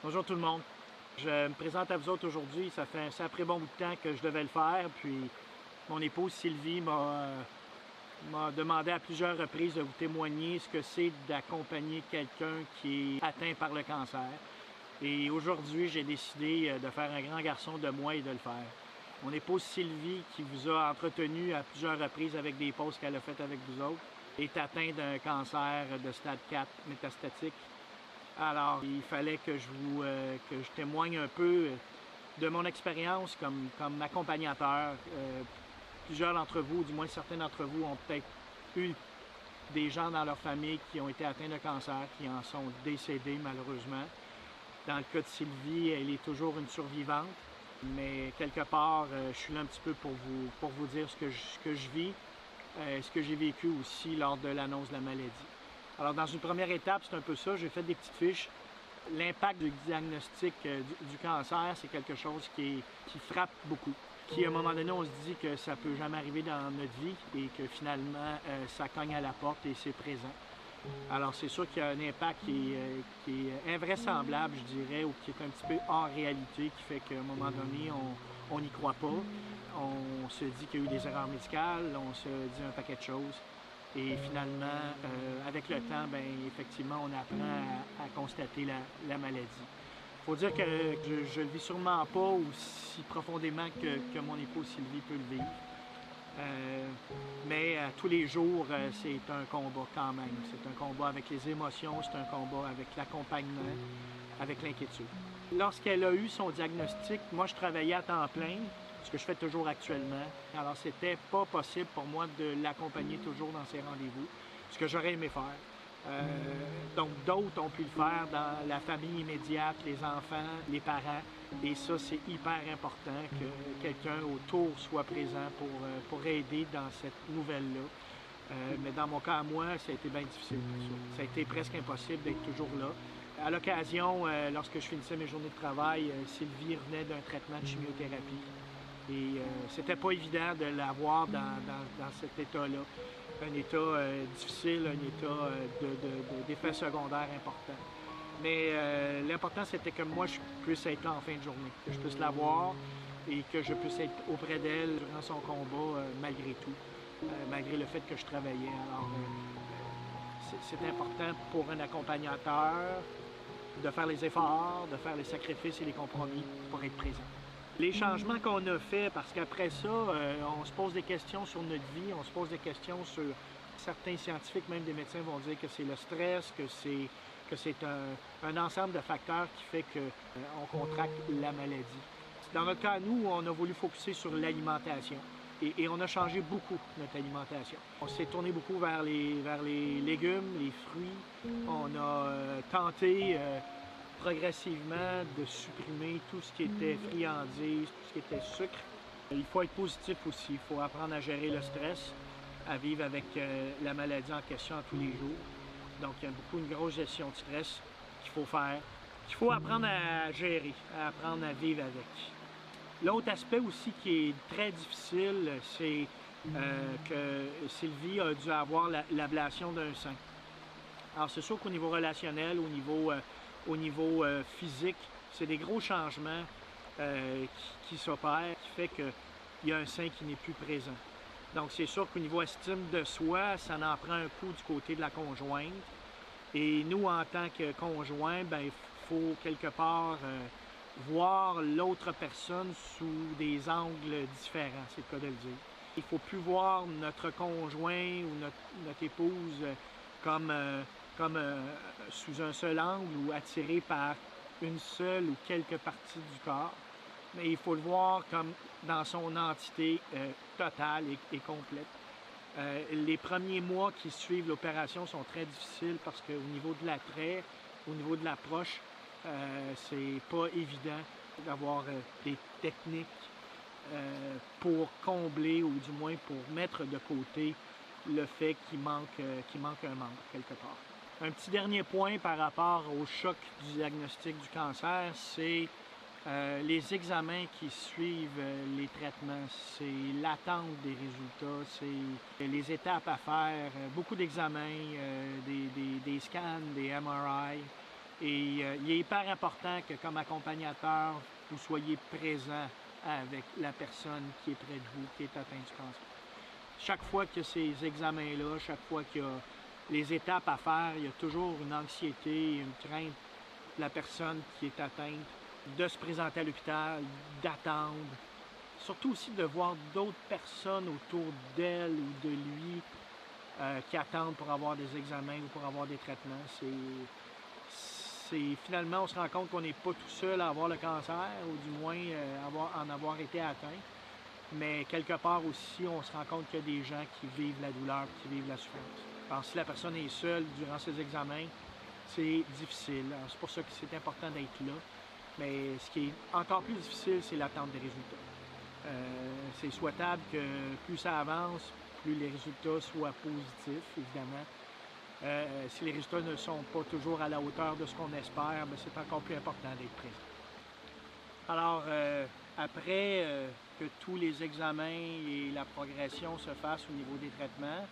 Bonjour tout le monde. Je me présente à vous autres aujourd'hui. Ça fait un sacré bon bout de temps que je devais le faire. Puis mon épouse Sylvie m'a demandé à plusieurs reprises de vous témoigner ce que c'est d'accompagner quelqu'un qui est atteint par le cancer. Et aujourd'hui, j'ai décidé de faire un grand garçon de moi et de le faire. Mon épouse Sylvie, qui vous a entretenu à plusieurs reprises avec des pauses qu'elle a faites avec vous autres, est atteinte d'un cancer de stade 4 métastatique. Alors, il fallait que je témoigne un peu de mon expérience comme accompagnateur. Plusieurs d'entre vous, du moins certains d'entre vous, ont peut-être eu des gens dans leur famille qui ont été atteints de cancer, qui en sont décédés malheureusement. Dans le cas de Sylvie, elle est toujours une survivante, mais quelque part, je suis là un petit peu pour vous dire ce que je vis, ce que j'ai vécu aussi lors de l'annonce de la maladie. Alors, dans une première étape, c'est un peu ça. J'ai fait des petites fiches. L'impact du diagnostic du cancer, c'est quelque chose qui frappe beaucoup. Qui, à un moment donné, on se dit que ça peut jamais arriver dans notre vie et que finalement, ça cogne à la porte et c'est présent. Alors, c'est sûr qu'il y a un impact qui est invraisemblable, je dirais, ou qui est un petit peu hors réalité, qui fait qu'à un moment donné, on n'y croit pas. On se dit qu'il y a eu des erreurs médicales, on se dit un paquet de choses. Et finalement, avec le temps, bien, effectivement, on apprend à constater la maladie. Il faut dire que je ne le vis sûrement pas aussi profondément que mon épouse Sylvie peut le vivre. Mais tous les jours, c'est un combat quand même. C'est un combat avec les émotions, c'est un combat avec l'accompagnement, avec l'inquiétude. Lorsqu'elle a eu son diagnostic, moi, je travaillais à temps plein, ce que je fais toujours actuellement. Alors, c'était pas possible pour moi de l'accompagner toujours dans ses rendez-vous, ce que j'aurais aimé faire. Donc, d'autres ont pu le faire dans la famille immédiate, les enfants, les parents. Et ça, c'est hyper important que quelqu'un autour soit présent pour aider dans cette nouvelle-là. Mais dans mon cas à moi, ça a été bien difficile. Ça a été presque impossible d'être toujours là. À l'occasion, lorsque je finissais mes journées de travail, Sylvie revenait d'un traitement de chimiothérapie. Et c'était pas évident de l'avoir dans cet état-là. Un état difficile, un état d'effets secondaires importants. Mais l'important, c'était que moi, je puisse être là en fin de journée, que je puisse la voir et que je puisse être auprès d'elle durant son combat, malgré tout, malgré le fait que je travaillais. Alors, c'est important pour un accompagnateur de faire les efforts, de faire les sacrifices et les compromis pour être présent. Les changements qu'on a faits, parce qu'après ça, on se pose des questions sur notre vie, on se pose des questions sur... Certains scientifiques, même des médecins, vont dire que c'est le stress, que c'est un ensemble de facteurs qui fait qu'on contracte la maladie. Dans notre cas, nous, on a voulu focusser sur l'alimentation. Et on a changé beaucoup notre alimentation. On s'est tourné beaucoup vers les légumes, les fruits. On a tenté progressivement de supprimer tout ce qui était friandises, tout ce qui était sucre. Il faut être positif aussi. Il faut apprendre à gérer le stress, à vivre avec la maladie en question tous les jours. Donc, il y a une grosse gestion de stress qu'il faut faire, qu'il faut apprendre à gérer, à apprendre à vivre avec. L'autre aspect aussi qui est très difficile, c'est que Sylvie a dû avoir l'ablation d'un sein. Alors, c'est sûr qu'au niveau relationnel, au niveau physique, c'est des gros changements qui s'opèrent, qui fait qu'il y a un sein qui n'est plus présent. Donc, c'est sûr qu'au niveau estime de soi, ça en prend un coup du côté de la conjointe. Et nous, en tant que conjoints, ben, il faut quelque part voir l'autre personne sous des angles différents, c'est le cas de le dire. Il ne faut plus voir notre conjoint ou notre épouse comme sous un seul angle ou attiré par une seule ou quelques parties du corps. Mais il faut le voir comme dans son entité totale et complète. Les premiers mois qui suivent l'opération sont très difficiles parce qu'au niveau de l'attrait, au niveau de l'approche, c'est pas évident d'avoir des techniques pour combler ou du moins pour mettre de côté le fait qu'il manque un membre quelque part. Un petit dernier point par rapport au choc du diagnostic du cancer, c'est les examens qui suivent les traitements, c'est l'attente des résultats, c'est les étapes à faire, beaucoup d'examens, des scans, des MRI. Et il est hyper important que comme accompagnateur, vous soyez présent avec la personne qui est près de vous, qui est atteinte du cancer. Chaque fois qu'il y a ces examens-là, chaque fois qu'il y a les étapes à faire, il y a toujours une anxiété, une crainte de la personne qui est atteinte de se présenter à l'hôpital, d'attendre. Surtout aussi de voir d'autres personnes autour d'elle ou de lui qui attendent pour avoir des examens ou pour avoir des traitements. Finalement, on se rend compte qu'on n'est pas tout seul à avoir le cancer, ou du moins en avoir été atteint. Mais quelque part aussi, on se rend compte qu'il y a des gens qui vivent la douleur, qui vivent la souffrance. Alors, si la personne est seule durant ses examens, c'est difficile. C'est pour ça que c'est important d'être là. Mais ce qui est encore plus difficile, c'est l'attente des résultats. C'est souhaitable que plus ça avance, plus les résultats soient positifs, évidemment. Si les résultats ne sont pas toujours à la hauteur de ce qu'on espère, c'est encore plus important d'être présent. Alors, après que tous les examens et la progression se fassent au niveau des traitements,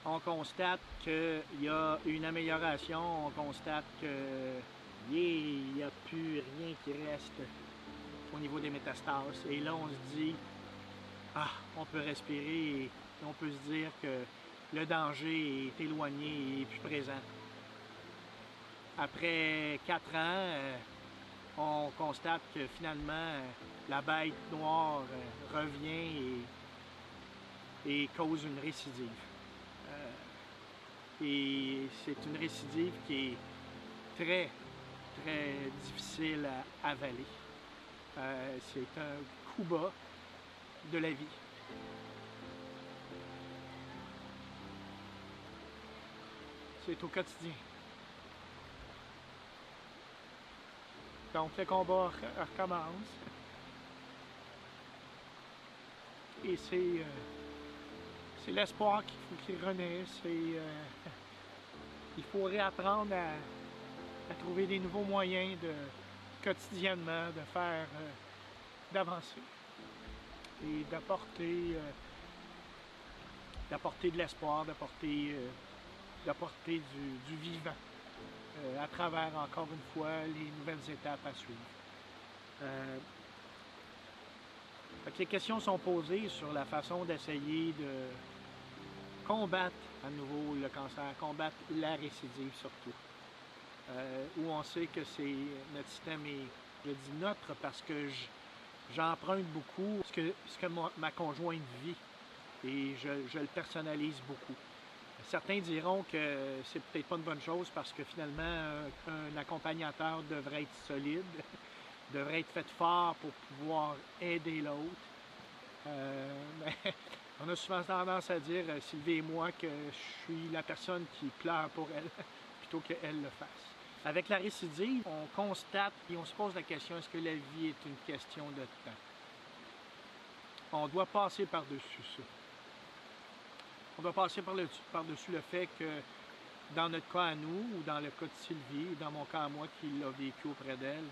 on constate qu'il y a une amélioration, on constate qu'il n'y a plus rien qui reste au niveau des métastases. Et là, on se dit, on peut respirer et on peut se dire que le danger est éloigné et plus présent. Après 4 ans, on constate que finalement, la bête noire revient et cause une récidive. Et c'est une récidive qui est très, très difficile à avaler. C'est un coup bas de la vie. C'est au quotidien. Donc le combat recommence. Et c'est l'espoir qu'il faut qu'il renaisse. Il faut réapprendre à trouver des nouveaux moyens quotidiennement de faire, d'avancer et d'apporter de l'espoir, d'apporter du vivant à travers, encore une fois, les nouvelles étapes à suivre. Les questions sont posées sur la façon d'essayer de combattre à nouveau le cancer, combattre la récidive surtout. Où on sait que notre système est, je dis notre parce que j'emprunte beaucoup ce que ma conjointe vit et je le personnalise beaucoup. Certains diront que c'est peut-être pas une bonne chose parce que finalement, un accompagnateur devrait être solide, devrait être fait fort pour pouvoir aider l'autre. Mais on a souvent tendance à dire, Sylvie et moi, que je suis la personne qui pleure pour elle plutôt qu'elle le fasse. Avec la récidive, on constate et on se pose la question, est-ce que la vie est une question de temps? On doit passer par-dessus ça. On doit passer par-dessus le fait que, dans notre cas à nous, ou dans le cas de Sylvie, ou dans mon cas à moi qui l'a vécu auprès d'elle,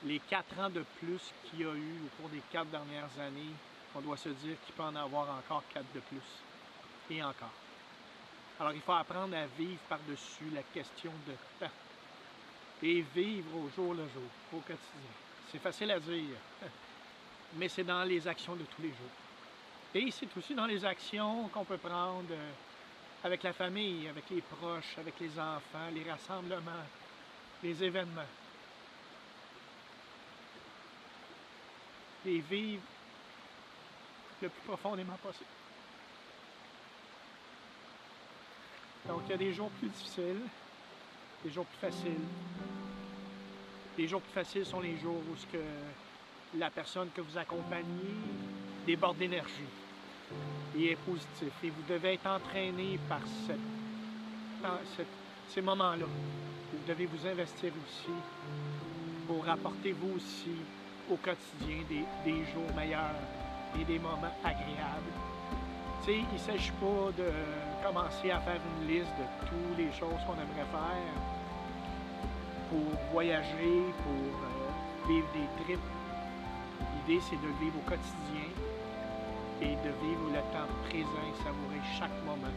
les 4 ans de plus qu'il y a eu au cours des 4 dernières années, on doit se dire qu'il peut en avoir encore 4 de plus. Et encore. Alors, il faut apprendre à vivre par-dessus la question de temps. Et vivre au jour le jour, au quotidien. C'est facile à dire, mais c'est dans les actions de tous les jours. Et c'est aussi dans les actions qu'on peut prendre avec la famille, avec les proches, avec les enfants, les rassemblements, les événements. Et vivre le plus profondément possible. Donc, il y a des jours plus difficiles, des jours plus faciles. Les jours plus faciles sont les jours où la personne que vous accompagnez déborde d'énergie et est positif. Et vous devez être entraîné par ces moments-là. Vous devez vous investir aussi pour apporter vous aussi au quotidien des jours meilleurs et des moments agréables. Tu sais, il ne s'agit pas de commencer à faire une liste de toutes les choses qu'on aimerait faire pour voyager, pour vivre des trips. L'idée, c'est de le vivre au quotidien et de vivre le temps présent et savourer chaque moment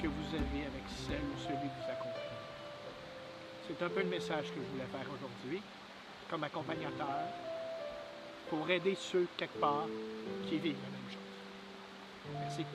que vous avez avec celle ou celui que vous accompagnez. C'est un peu le message que je voulais faire aujourd'hui, comme accompagnateur, pour aider ceux, quelque part, qui vivent la même chose. Merci.